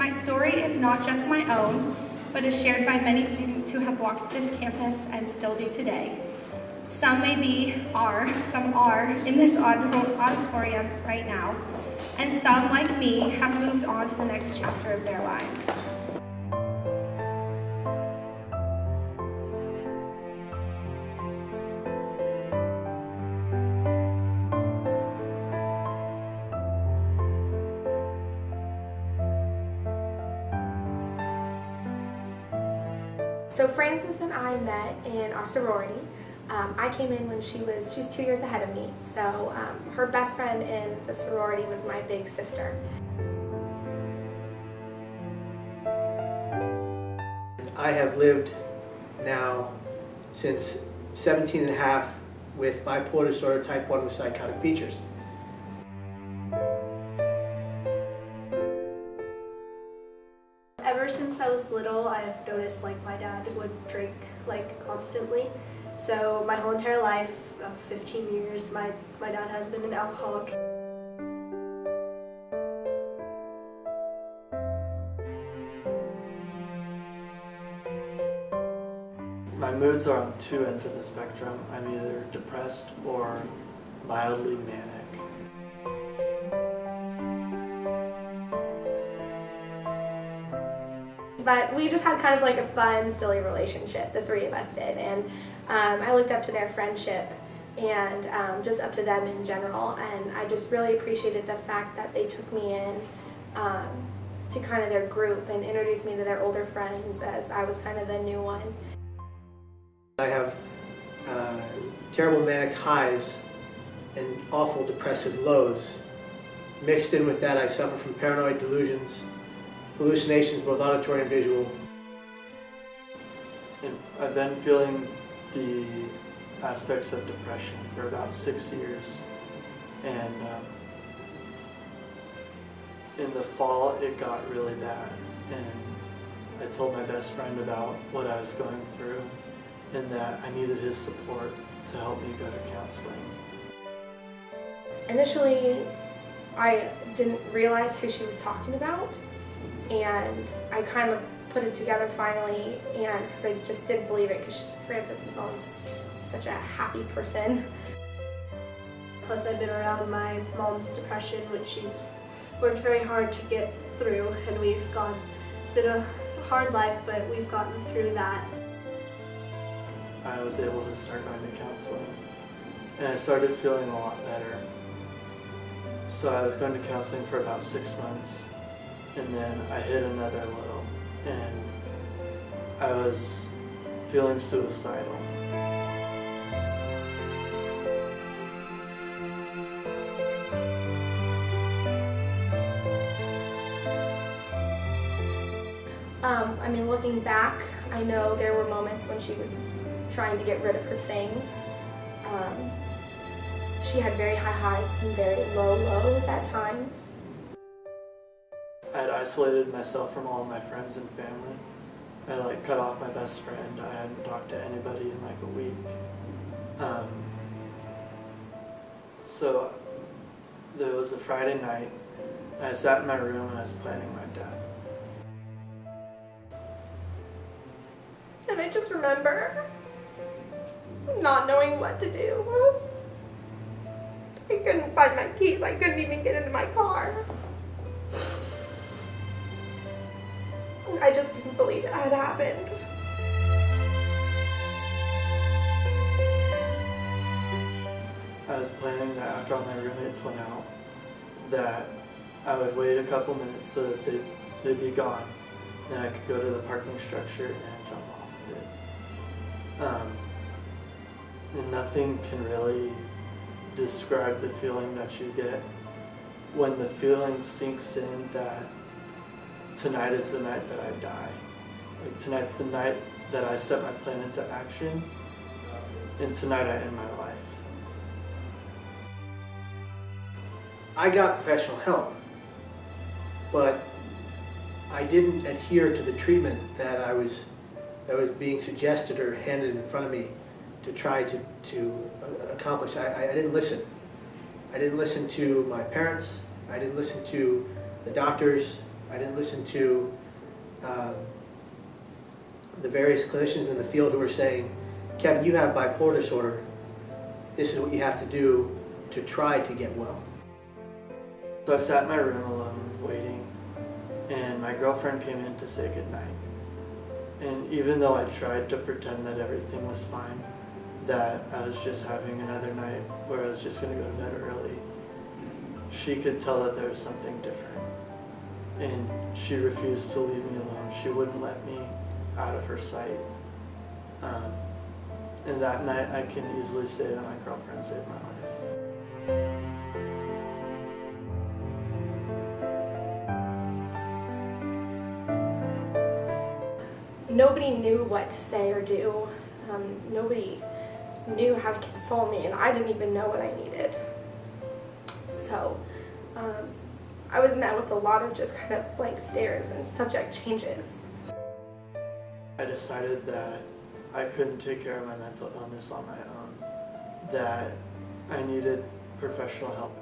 My story is not just my own, but is shared by many students who have walked this campus and still do today. Some some are in this auditorium right now, and some, like me, have moved on to the next chapter of their lives. So Frances and I met in our sorority. I came in when she's 2 years ahead of me. So her best friend in the sorority was my big sister. I have lived now since 17 and a half with bipolar disorder type 1 with psychotic features. Ever since I was little, I've noticed my dad would drink constantly. So my whole entire life, of 15 years, my dad has been an alcoholic. My moods are on two ends of the spectrum. I'm either depressed or mildly manic. But we just had kind of a fun, silly relationship, the three of us did. And I looked up to their friendship and just up to them in general. And I just really appreciated the fact that they took me in to kind of their group and introduced me to their older friends as I was kind of the new one. I have terrible manic highs and awful depressive lows. Mixed in with that, I suffer from paranoid delusions, hallucinations, both auditory and visual. And I've been feeling the aspects of depression for about 6 years. And in the fall, it got really bad. And I told my best friend about what I was going through and that I needed his support to help me go to counseling. Initially, I didn't realize who she was talking about. And I kind of put it together finally, and because I just didn't believe it, because Frances is always such a happy person. Plus I've been around my mom's depression, which she's worked very hard to get through, and it's been a hard life, but we've gotten through that. I was able to start going to counseling, and I started feeling a lot better. So I was going to counseling for about 6 months. And then I hit another low, and I was feeling suicidal. Looking back, I know there were moments when she was trying to get rid of her things. She had very high highs and very low lows at times. I had isolated myself from all of my friends and family. I cut off my best friend. I hadn't talked to anybody in a week. So there was a Friday night. I sat in my room and I was planning my death. And I just remember not knowing what to do. I couldn't find my keys. I couldn't even get into my car. I just couldn't believe it had happened. I was planning that after all my roommates went out, that I would wait a couple minutes so that they'd be gone. Then I could go to the parking structure and jump off of it. And nothing can really describe the feeling that you get when the feeling sinks in that tonight is the night that I die. Tonight's the night that I set my plan into action, and tonight I end my life. I got professional help, but I didn't adhere to the treatment that was being suggested or handed in front of me to try to accomplish. I didn't listen. I didn't listen to my parents. I didn't listen to the doctors. I didn't listen to the various clinicians in the field who were saying, Kevin, you have bipolar disorder. This is what you have to do to try to get well. So I sat in my room alone waiting, and my girlfriend came in to say goodnight. And even though I tried to pretend that everything was fine, that I was just having another night where I was just going to go to bed early, she could tell that there was something different. And she refused to leave me alone. She wouldn't let me out of her sight. And that night I can easily say that my girlfriend saved my life. Nobody knew what to say or do. Nobody knew how to console me, and I didn't even know what I needed. So I was met with a lot of just kind of blank stares and subject changes. I decided that I couldn't take care of my mental illness on my own, that I needed professional help.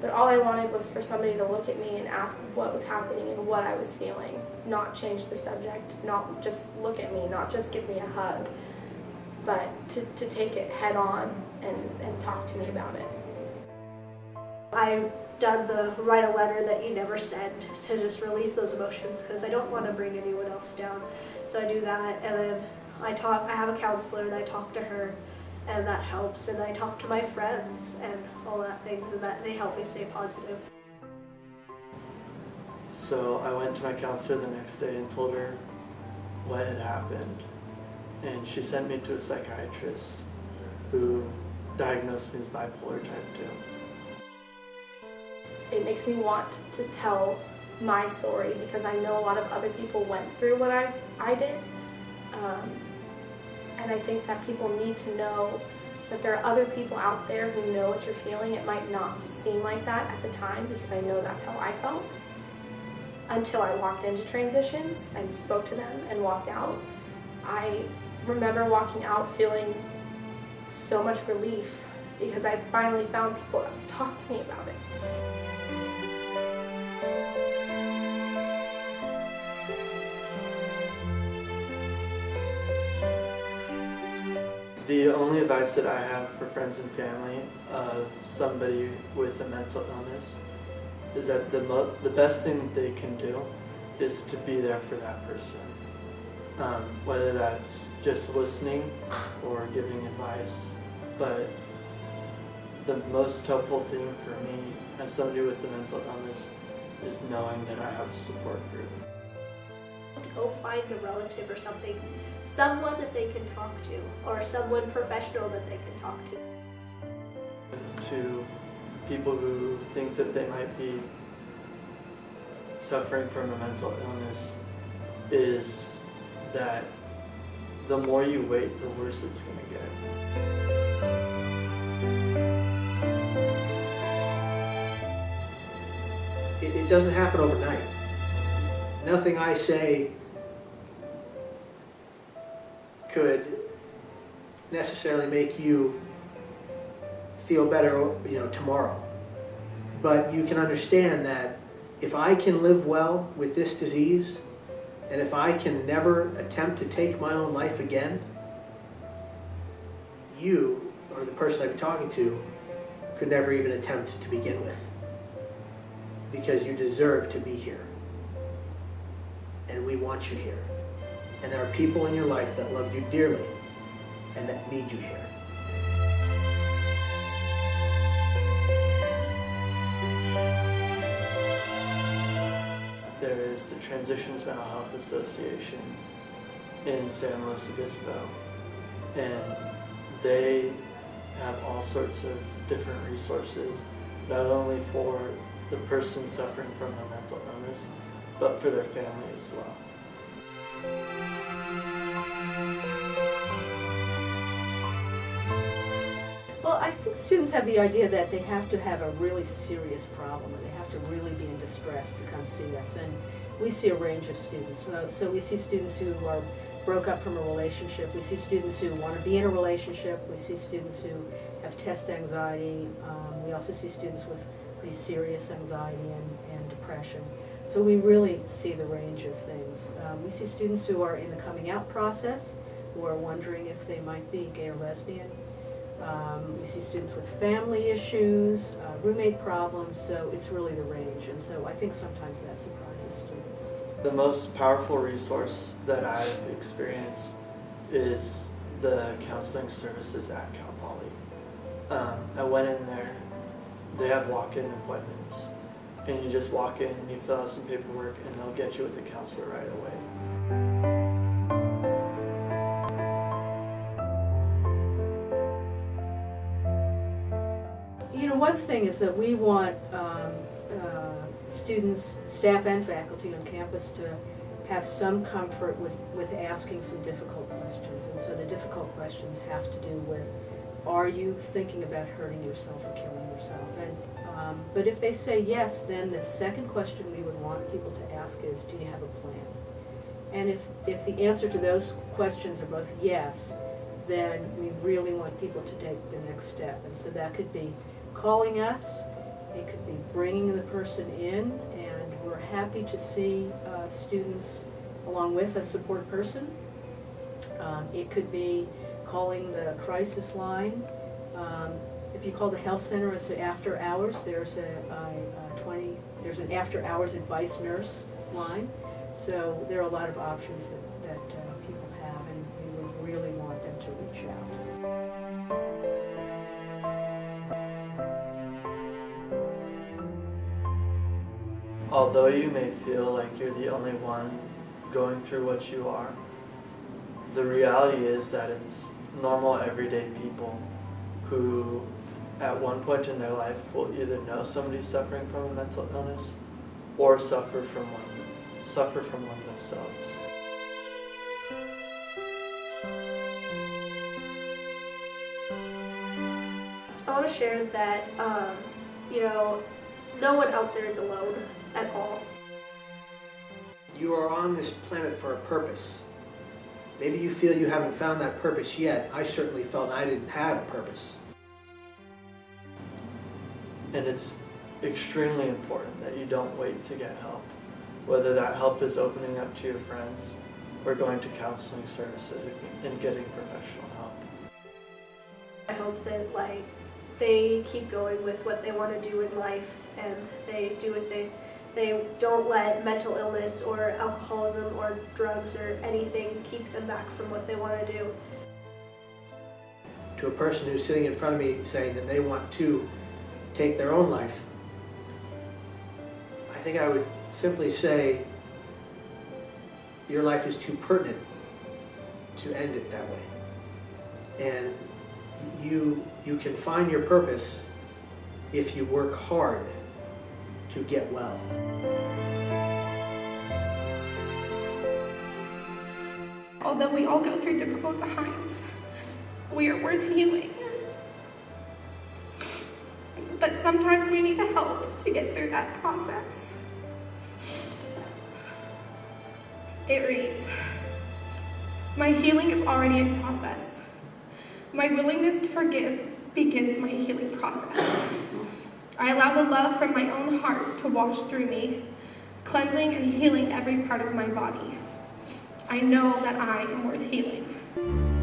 But all I wanted was for somebody to look at me and ask what was happening and what I was feeling, not change the subject, not just look at me, not just give me a hug, but to take it head on and talk to me about it. I've done the write a letter that you never send to just release those emotions because I don't want to bring anyone else down. So I do that, and then I have a counselor and I talk to her, and that helps, and I talk to my friends and all that things, and that they help me stay positive. So I went to my counselor the next day and told her what had happened, and she sent me to a psychiatrist who diagnosed me as bipolar type 2. It makes me want to tell my story because I know a lot of other people went through what I did. And I think that people need to know that there are other people out there who know what you're feeling. It might not seem like that at the time because I know that's how I felt until I walked into transitions and spoke to them and walked out. I remember walking out feeling so much relief because I finally found people that would talk to me about it. The only advice that I have for friends and family of somebody with a mental illness is that the best thing that they can do is to be there for that person. Whether that's just listening or giving advice. But the most helpful thing for me as somebody with a mental illness is knowing that I have a support group. Go find a relative or something, someone that they can talk to, or someone professional that they can talk to. To people who think that they might be suffering from a mental illness is that the more you wait, the worse it's going to get. It doesn't happen overnight. Nothing I say could necessarily make you feel better, tomorrow. But you can understand that if I can live well with this disease, and if I can never attempt to take my own life again, you, or the person I've been talking to, could never even attempt to begin with. Because you deserve to be here. And we want you here. And there are people in your life that love you dearly and that need you here. There is the Transitions Mental Health Association in San Luis Obispo, and they have all sorts of different resources, not only for the person suffering from a mental illness, but for their family as well. Well, I think students have the idea that they have to have a really serious problem and they have to really be in distress to come see us. And we see a range of students. So we see students who are broke up from a relationship. We see students who want to be in a relationship. We see students who have test anxiety. We also see students with the serious anxiety and depression. So we really see the range of things. We see students who are in the coming out process, who are wondering if they might be gay or lesbian. We see students with family issues, roommate problems, so it's really the range. And so I think sometimes that surprises students. The most powerful resource that I've experienced is the counseling services at Cal Poly. I went in there, they have walk-in appointments, and you just walk in, you fill out some paperwork, and they'll get you with a counselor right away. You know, one thing is that we want students, staff and faculty on campus to have some comfort with asking some difficult questions. And so the difficult questions have to do with, are you thinking about hurting yourself or killing yourself? And, but if they say yes, then the second question we would want people to ask is, do you have a plan? And if the answer to those questions are both yes, then we really want people to take the next step. And so that could be calling us, it could be bringing the person in, and we're happy to see students along with a support person. It could be calling the crisis line. If you call the health center, it's after hours. There's there's an after hours advice nurse line. So there are a lot of options that people have, and we would really want them to reach out. Although you may feel like you're the only one going through what you are, the reality is that it's normal, everyday people who at one point in their life will either know somebody suffering from a mental illness or suffer from one themselves. I want to share that, no one out there is alone at all. You are on this planet for a purpose. Maybe you feel you haven't found that purpose yet. I certainly felt I didn't have a purpose. And it's extremely important that you don't wait to get help, whether that help is opening up to your friends or going to counseling services and getting professional help. I hope that they keep going with what they want to do in life, and they do what they don't let mental illness or alcoholism or drugs or anything keep them back from what they want to do. To a person who's sitting in front of me saying that they want to take their own life, I think I would simply say, your life is too pertinent to end it that way. And you can find your purpose if you work hard to get well. Although we all go through difficult times, we are worth healing. But sometimes we need help to get through that process. It reads, "My healing is already in process. My willingness to forgive begins my healing process. I allow the love from my own heart to wash through me, cleansing and healing every part of my body. I know that I am worth healing."